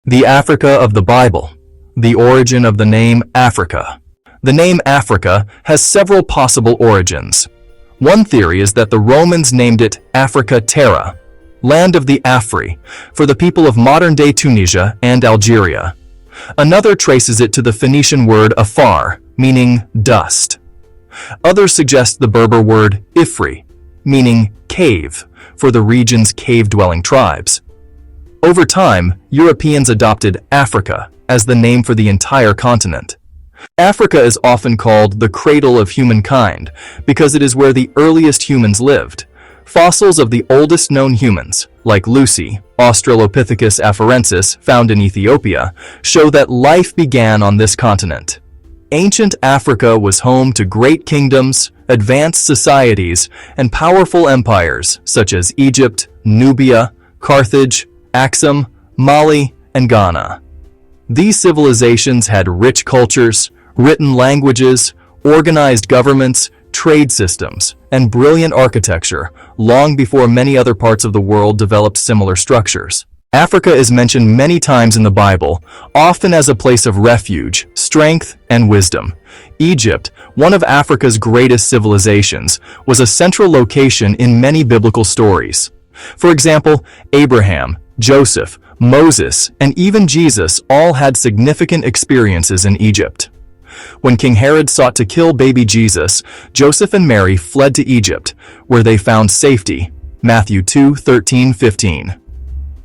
The Africa of the Bible. The origin of the name Africa. The name Africa has several possible origins. One theory is that the Romans named it Africa Terra, land of the Afri, for the people of modern-day Tunisia and Algeria. Another traces it to the Phoenician word afar, meaning dust. Others suggest the Berber word Ifri, meaning cave, for the region's cave-dwelling tribes. Over time, Europeans adopted Africa as the name for the entire continent. Africa is often called the cradle of humankind because it is where the earliest humans lived. Fossils of the oldest known humans, like Lucy, Australopithecus afarensis, found in Ethiopia, show that life began on this continent. Ancient Africa was home to great kingdoms, advanced societies, and powerful empires such as Egypt, Nubia, Carthage, Axum, Mali, and Ghana. These civilizations had rich cultures, written languages, organized governments, trade systems, and brilliant architecture long before many other parts of the world developed similar structures. Africa is mentioned many times in the Bible, often as a place of refuge, strength, and wisdom. Egypt, one of Africa's greatest civilizations, was a central location in many biblical stories. For example, Abraham, Joseph, Moses, and even Jesus all had significant experiences in Egypt. When King Herod sought to kill baby Jesus, Joseph and Mary fled to Egypt, where they found safety. Matthew 2:13-15.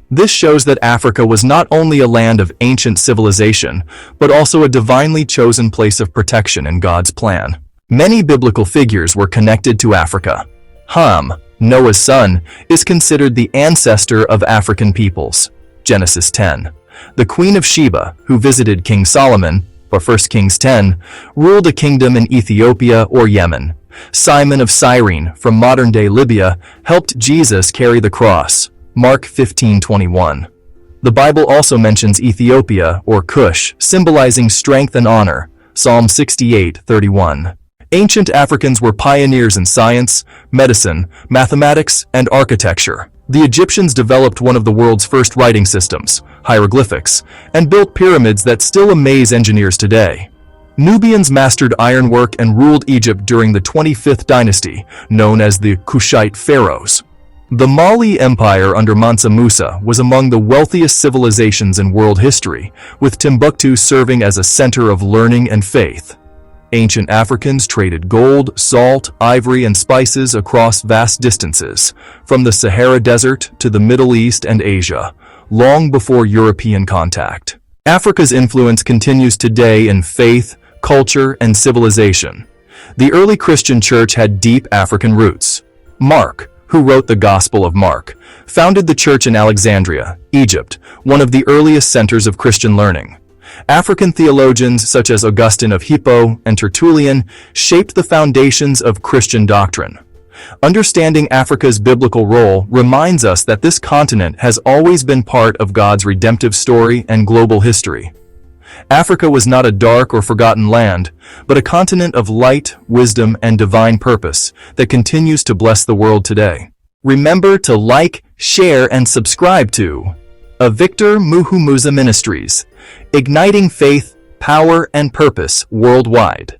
This shows that Africa was not only a land of ancient civilization, but also a divinely chosen place of protection in God's plan. Many biblical figures were connected to Africa. Ham, Noah's son, is considered the ancestor of African peoples. Genesis 10. The Queen of Sheba, who visited King Solomon, or 1 Kings 10, ruled a kingdom in Ethiopia or Yemen. Simon of Cyrene, from modern-day Libya, helped Jesus carry the cross. Mark 15:21. The Bible also mentions Ethiopia or Cush, symbolizing strength and honor. Psalm 68:31. Ancient Africans were pioneers in science, medicine, mathematics, and architecture. The Egyptians developed one of the world's first writing systems, hieroglyphics, and built pyramids that still amaze engineers today. Nubians mastered ironwork and ruled Egypt during the 25th dynasty, known as the Kushite pharaohs. The Mali Empire under Mansa Musa was among the wealthiest civilizations in world history, with Timbuktu serving as a center of learning and faith. Ancient Africans traded gold, salt, ivory, and spices across vast distances, from the Sahara Desert to the Middle East and Asia, long before European contact. Africa's influence continues today in faith, culture, and civilization. The early Christian church had deep African roots. Mark, who wrote the Gospel of Mark, founded the church in Alexandria, Egypt, one of the earliest centers of Christian learning. African theologians such as Augustine of Hippo and Tertullian shaped the foundations of Christian doctrine. Understanding Africa's biblical role reminds us that this continent has always been part of God's redemptive story and global history. Africa was not a dark or forgotten land, but a continent of light, wisdom, and divine purpose that continues to bless the world today. Remember to like, share, and subscribe to Victor Muhumuza Ministries, igniting faith, power, and purpose worldwide.